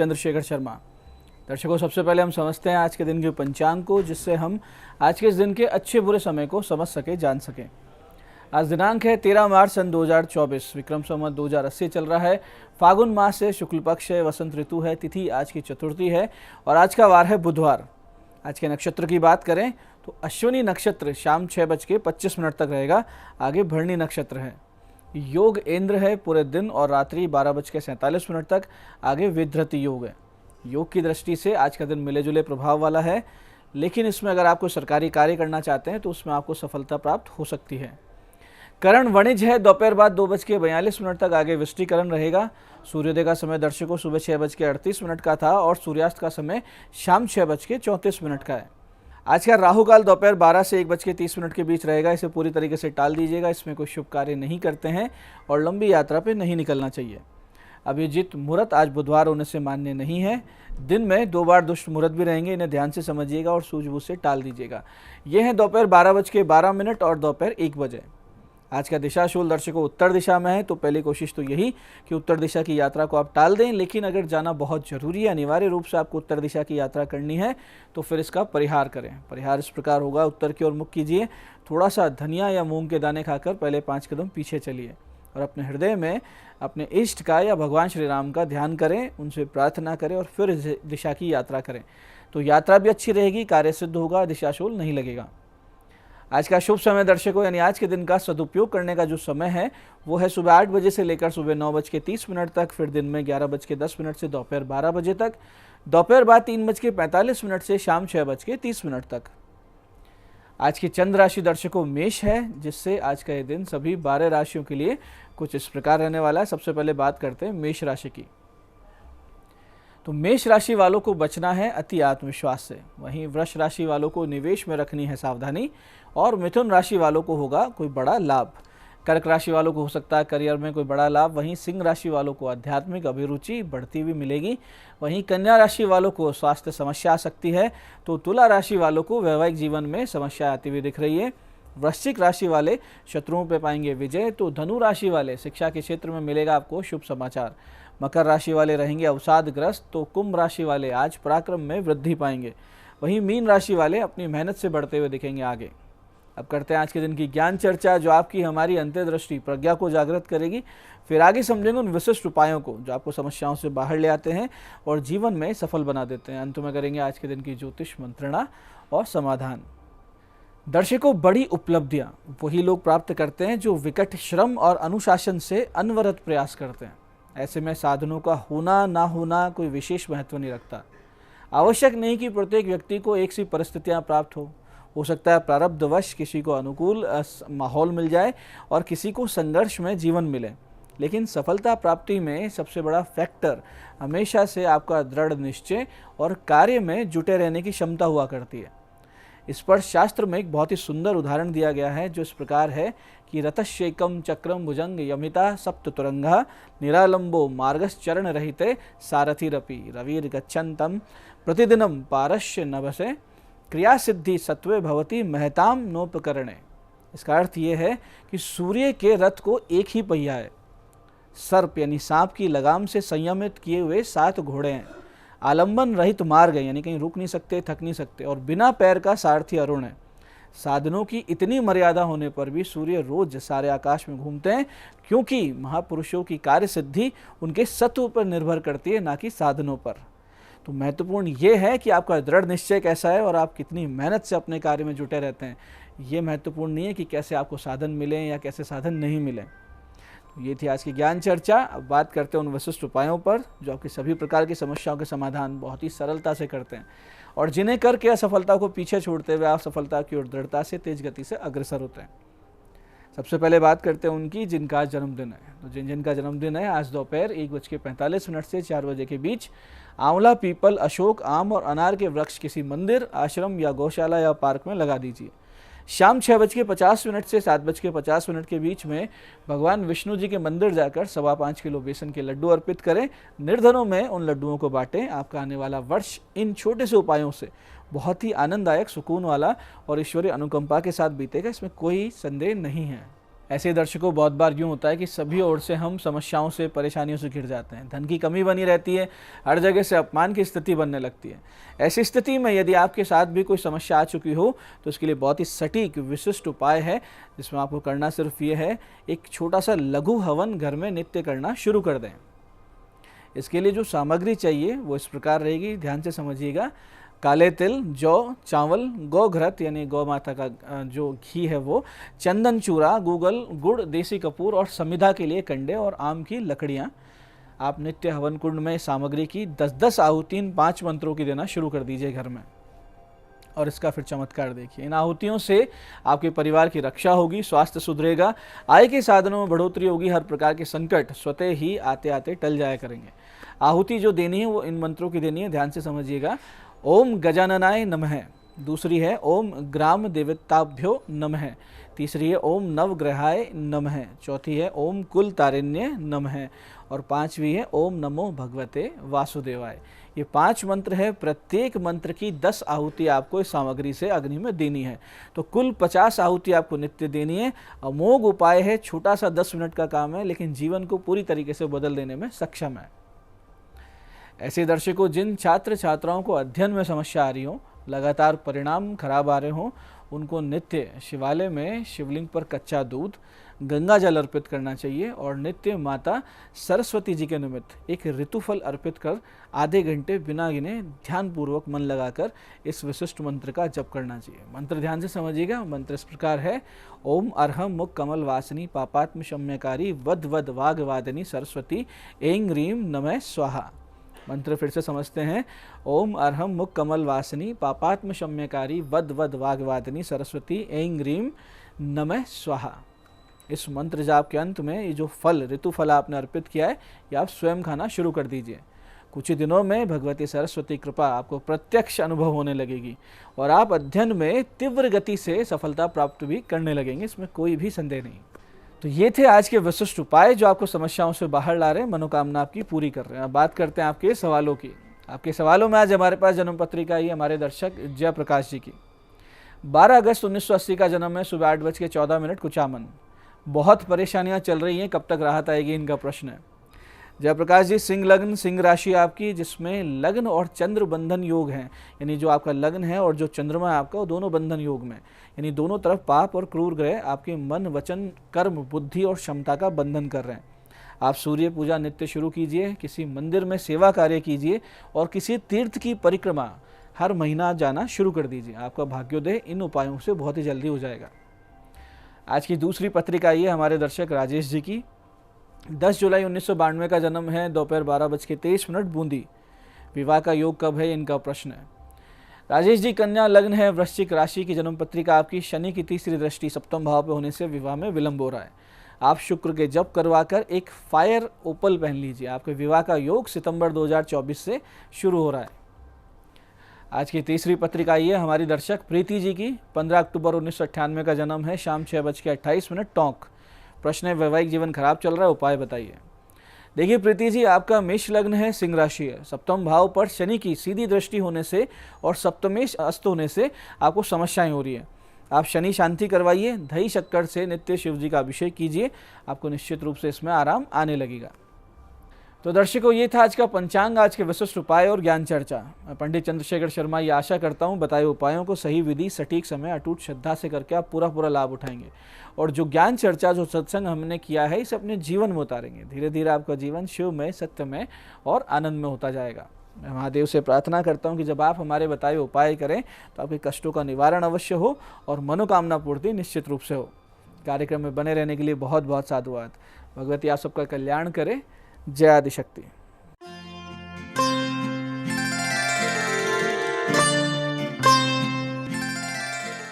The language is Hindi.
चंद्रशेखर शर्मा। दर्शकों, सबसे पहले हम समझते हैं आज के दिन के पंचांग को, जिससे हम आज के इस दिन के अच्छे बुरे समय को समझ सके, जान सकें। आज दिनांक है 13 मार्च सन 2024, विक्रम संवत 2080 चल रहा है। फागुन मास है, शुक्ल पक्ष है, वसंत ऋतु है, तिथि आज की चतुर्थी है और आज का वार है बुधवार। आज के नक्षत्र की बात करें तो अश्विनी नक्षत्र शाम 6:25 तक रहेगा। आगे भरणी नक्षत्र है। योग इंद्र है पूरे दिन और रात्रि 12:47 तक। आगे विधृति योग है। योग की दृष्टि से आज का दिन मिले जुले प्रभाव वाला है, लेकिन इसमें अगर आप कोई सरकारी कार्य करना चाहते हैं तो उसमें आपको सफलता प्राप्त हो सकती है। करण वणिज है दोपहर बाद 2:42 तक। आगे विष्टिकरण रहेगा। सूर्योदय का समय दर्शकों सुबह 6:38 का था और सूर्यास्त का समय शाम 6:34 का है। आज का राहु काल दोपहर 12 से 1:30 के बीच रहेगा। इसे पूरी तरीके से टाल दीजिएगा। इसमें कोई शुभ कार्य नहीं करते हैं और लंबी यात्रा पे नहीं निकलना चाहिए। अभिजीत मुहूर्त आज बुधवार होने से मान्य नहीं है। दिन में 2 बार दुष्ट मुहूर्त भी रहेंगे, इन्हें ध्यान से समझिएगा और सूझबूझ से टाल दीजिएगा। ये हैं दोपहर 12:12 और दोपहर 1 बजे। आज का दिशाशूल दर्शकों उत्तर दिशा में है, तो पहली कोशिश तो यही कि उत्तर दिशा की यात्रा को आप टाल दें, लेकिन अगर जाना बहुत जरूरी है, अनिवार्य रूप से आपको उत्तर दिशा की यात्रा करनी है, तो फिर इसका परिहार करें। परिहार इस प्रकार होगा, उत्तर की ओर मुख कीजिए, थोड़ा सा धनिया या मूंग के दाने खाकर पहले 5 कदम पीछे चलिए और अपने हृदय में अपने इष्ट का या भगवान श्री राम का ध्यान करें, उनसे प्रार्थना करें और फिर इस दिशा की यात्रा करें। तो यात्रा भी अच्छी रहेगी, कार्य सिद्ध होगा, दिशाशूल नहीं लगेगा। आज का शुभ समय दर्शकों, यानी आज के दिन का सदुपयोग करने का जो समय है वो है सुबह 8 बजे से लेकर सुबह 9:30 तक, फिर दिन में 11:10 से दोपहर 12 बजे तक, दोपहर बाद 3:45 से शाम 6:30 तक। आज की चंद्र राशि दर्शकों मेष है, जिससे आज का ये दिन सभी 12 राशियों के लिए कुछ इस प्रकार रहने वाला है। सबसे पहले बात करते हैं मेष राशि की। तो मेष राशि वालों को बचना है अति आत्मविश्वास से। वहीं वृष राशि वालों को निवेश में रखनी है सावधानी और मिथुन राशि वालों को होगा कोई बड़ा लाभ। कर्क राशि वालों को हो सकता है करियर में कोई बड़ा लाभ। वहीं सिंह राशि वालों को आध्यात्मिक अभिरुचि बढ़ती हुई मिलेगी। वहीं कन्या राशि वालों को स्वास्थ्य समस्या आ सकती है। तो तुला राशि वालों को वैवाहिक जीवन में समस्या आती हुई दिख रही है। वृश्चिक राशि वाले शत्रुओं पर पाएंगे विजय। तो धनु राशि वाले शिक्षा के क्षेत्र में मिलेगा आपको शुभ समाचार। मकर राशि वाले रहेंगे अवसादग्रस्त। तो कुंभ राशि वाले आज पराक्रम में वृद्धि पाएंगे। वहीं मीन राशि वाले अपनी मेहनत से बढ़ते हुए दिखेंगे आगे। अब करते हैं आज के दिन की ज्ञान चर्चा, जो आपकी हमारी अंतर्दृष्टि प्रज्ञा को जागृत करेगी। फिर आगे समझेंगे उन विशिष्ट उपायों को जो आपको समस्याओं से बाहर ले आते हैं और जीवन में सफल बना देते हैं। अंत में करेंगे आज के दिन की ज्योतिष मंत्रणा और समाधान। दर्शकों, बड़ी उपलब्धियां वही लोग प्राप्त करते हैं जो विकट श्रम और अनुशासन से अनवरत प्रयास करते हैं। ऐसे में साधनों का होना ना होना कोई विशेष महत्व नहीं रखता। आवश्यक नहीं कि प्रत्येक व्यक्ति को एक सी परिस्थितियां प्राप्त हो सकता है प्रारब्धवश किसी को अनुकूल माहौल मिल जाए और किसी को संघर्ष में जीवन मिले। लेकिन सफलता प्राप्ति में सबसे बड़ा फैक्टर हमेशा से आपका दृढ़ निश्चय और कार्य में जुटे रहने की क्षमता हुआ करती है। इस पर शास्त्र में एक बहुत ही सुंदर उदाहरण दिया गया है, जो इस प्रकार है कि रतश्येकम चक्रम भुजंग यमिता सप्ततुरंगा निरालंबो मार्गश्चरण रहिते सारथिरपि रविर गच्छन्तम प्रतिदिनम पारस्य नभसे क्रिया सिद्धि सत्वे भवति महताम नोपकरणे। इसका अर्थ ये है कि सूर्य के रथ को एक ही पहिया है। सर्प यानी सांप की लगाम से संयमित किए हुए 7 घोड़े हैं। आलंबन रहित मार्ग है, यानी कहीं रुक नहीं सकते, थक नहीं सकते, और बिना पैर का सारथी अरुण है। साधनों की इतनी मर्यादा होने पर भी सूर्य रोज सारे आकाश में घूमते हैं, क्योंकि महापुरुषों की कार्य सिद्धि उनके सत्व पर निर्भर करती है, ना कि साधनों पर। तो महत्वपूर्ण ये है कि आपका दृढ़ निश्चय कैसा है और आप कितनी मेहनत से अपने कार्य में जुटे रहते हैं। ये महत्वपूर्ण नहीं है कि कैसे आपको साधन मिले या कैसे साधन नहीं मिले। तो ये थी आज की ज्ञान चर्चा। अब बात करते हैं उन विशिष्ट उपायों पर जो आपकी सभी प्रकार की समस्याओं के समाधान बहुत ही सरलता से करते हैं और जिन्हें करके असफलता को पीछे छोड़ते हुए आप सफलता की ओर दृढ़ता से तेज गति से अग्रसर होते हैं। सबसे पहले बात करते हैं उनकी जिनका जन्मदिन है। तो जिनका जन्मदिन है आज दोपहर 1:45 से 4 बजे के बीच आंवला, पीपल, अशोक, आम और अनार के वृक्ष किसी मंदिर, आश्रम या गौशाला या पार्क में लगा दीजिए। शाम 6:50 से 7:50 के बीच में भगवान विष्णु जी के मंदिर जाकर 5.25 किलो बेसन के लड्डू अर्पित करें। निर्धनों में उन लड्डुओं को बांटें। आपका आने वाला वर्ष इन छोटे से उपायों से बहुत ही आनंददायक, सुकून वाला और ईश्वरीय अनुकंपा के साथ बीतेगा, इसमें कोई संदेह नहीं है। ऐसे दर्शकों बहुत बार यूँ होता है कि सभी ओर से हम समस्याओं से, परेशानियों से घिर जाते हैं। धन की कमी बनी रहती है, हर जगह से अपमान की स्थिति बनने लगती है। ऐसी स्थिति में यदि आपके साथ भी कोई समस्या आ चुकी हो तो उसके लिए बहुत ही सटीक विशिष्ट उपाय है, जिसमें आपको करना सिर्फ ये है, एक छोटा सा लघु हवन घर में नित्य करना शुरू कर दें। इसके लिए जो सामग्री चाहिए वो इस प्रकार रहेगी, ध्यान से समझिएगा। काले तिल, जौ, चावल, गौ घृत यानी गौ माता का जो घी है वो, चंदन चूरा, गूगल, गुड़, देसी कपूर और समिधा के लिए कंडे और आम की लकड़ियाँ। आप नित्य हवन कुंड में सामग्री की 10-10 आहुति 5 मंत्रों की देना शुरू कर दीजिए घर में, और इसका फिर चमत्कार देखिए। इन आहुतियों से आपके परिवार की रक्षा होगी, स्वास्थ्य सुधरेगा, आय के साधनों में बढ़ोतरी होगी, हर प्रकार के संकट स्वतः ही आते आते टल जाया करेंगे। आहुति जो देनी है वो इन मंत्रों की देनी है, ध्यान से समझिएगा। ओम गजाननाय नमः, दूसरी है ओम ग्राम देवताभ्यो नमः, तीसरी है ओम नवग्रहाय नमः, चौथी है ओम कुल तारिण्य नमः, और पांचवी है ओम नमो भगवते वासुदेवाय। ये 5 मंत्र है। प्रत्येक मंत्र की 10 आहुति आपको इस सामग्री से अग्नि में देनी है, तो कुल 50 आहुति आपको नित्य देनी है। अमोघ उपाय है, छोटा सा 10 मिनट का काम है, लेकिन जीवन को पूरी तरीके से बदल देने में सक्षम है। ऐसे दर्शकों, जिन छात्र छात्राओं को अध्ययन में समस्या आ रही हो, लगातार परिणाम खराब आ रहे हों, उनको नित्य शिवालय में शिवलिंग पर कच्चा दूध, गंगा जल अर्पित करना चाहिए, और नित्य माता सरस्वती जी के निमित्त एक ऋतुफल अर्पित कर आधे घंटे बिना गिने ध्यानपूर्वक मन लगाकर इस विशिष्ट मंत्र का जप करना चाहिए। मंत्र ध्यान से समझिएगा। मंत्र इस प्रकार है, ओम अर्हम मुख कमल वासिनी पापात्म शम्यकारी वद वद वाग वादिनी सरस्वती ऐं ह्रीं नमः स्वाहा। मंत्र फिर से समझते हैं, ओम अर्हम मुख कमल वासिनी पापात्म शम्यकारी वद वद वाग्वादिनी सरस्वती ऐं ह्रीं नमः स्वाहा। इस मंत्र जाप के अंत में ये जो फल, ऋतुफल आपने अर्पित किया है, ये आप स्वयं खाना शुरू कर दीजिए। कुछ ही दिनों में भगवती सरस्वती कृपा आपको प्रत्यक्ष अनुभव होने लगेगी और आप अध्ययन में तीव्र गति से सफलता प्राप्त भी करने लगेंगे, इसमें कोई भी संदेह नहीं। तो ये थे आज के विशिष्ट उपाय जो आपको समस्याओं से बाहर ला रहे हैं, मनोकामना आपकी पूरी कर रहे हैं। अब बात करते हैं आपके सवालों की। आपके सवालों में आज हमारे पास जन्म पत्रिका आई है हमारे दर्शक जयप्रकाश जी की। 12 अगस्त 1980 का जन्म है, सुबह 8:14 कुचामन। बहुत परेशानियां चल रही हैं, कब तक राहत आएगी, इनका प्रश्न है। जयप्रकाश जी, सिंह लग्न, सिंह राशि आपकी, जिसमें लग्न और चंद्र बंधन योग हैं, यानी जो आपका लग्न है और जो चंद्रमा है आपका, वो दोनों बंधन योग में, यानी दोनों तरफ पाप और क्रूर ग्रह आपके मन, वचन, कर्म, बुद्धि और क्षमता का बंधन कर रहे हैं। आप सूर्य पूजा नित्य शुरू कीजिए, किसी मंदिर में सेवा कार्य कीजिए और किसी तीर्थ की परिक्रमा हर महीना जाना शुरू कर दीजिए। आपका भाग्योदय इन उपायों से बहुत ही जल्दी हो जाएगा। आज की दूसरी पत्रिका ये हमारे दर्शक राजेश जी की। 10 जुलाई 1992 का जन्म है, दोपहर 12:23 बूंदी। विवाह का योग कब है, इनका प्रश्न है। राजेश जी, कन्या लग्न है, वृश्चिक राशि की जन्म पत्रिका आपकी। शनि की तीसरी दृष्टि सप्तम भाव पे होने से विवाह में विलंब हो रहा है। आप शुक्र के जप करवाकर एक फायर ओपल पहन लीजिए। आपके विवाह का योग सितंबर 2024 से शुरू हो रहा है। आज की तीसरी पत्रिका ये हमारी दर्शक प्रीति जी की। 15 अक्टूबर 1998 का जन्म है, शाम 6:28 टोंक। प्रश्न है, वैवाहिक जीवन खराब चल रहा है, उपाय बताइए। देखिए प्रीति जी, आपका मेष लग्न है, सिंह राशि है। सप्तम भाव पर शनि की सीधी दृष्टि होने से और सप्तमेश अस्त होने से आपको समस्याएं हो रही है। आप शनि शांति करवाइए, दही शक्कर से नित्य शिव जी का अभिषेक कीजिए, आपको निश्चित रूप से इसमें आराम आने लगेगा। तो दर्शकों, ये था आज का पंचांग, आज के विशिष्ट उपाय और ज्ञान चर्चा। मैं पंडित चंद्रशेखर शर्मा ये आशा करता हूँ बताए उपायों को सही विधि, सटीक समय, अटूट श्रद्धा से करके आप पूरा लाभ उठाएंगे और जो ज्ञान चर्चा, जो सत्संग हमने किया है, इसे अपने जीवन में उतारेंगे। धीरे धीरे आपका जीवन शिवमय, सत्यमय और आनंद में होता जाएगा। मैं महादेव से प्रार्थना करता हूँ कि जब आप हमारे बताए उपाय करें तो आपके कष्टों का निवारण अवश्य हो और मनोकामना पूर्ति निश्चित रूप से हो। कार्यक्रम में बने रहने के लिए बहुत बहुत साधुवाद। भगवती आप सबका कल्याण करे। जय आदिशक्ति।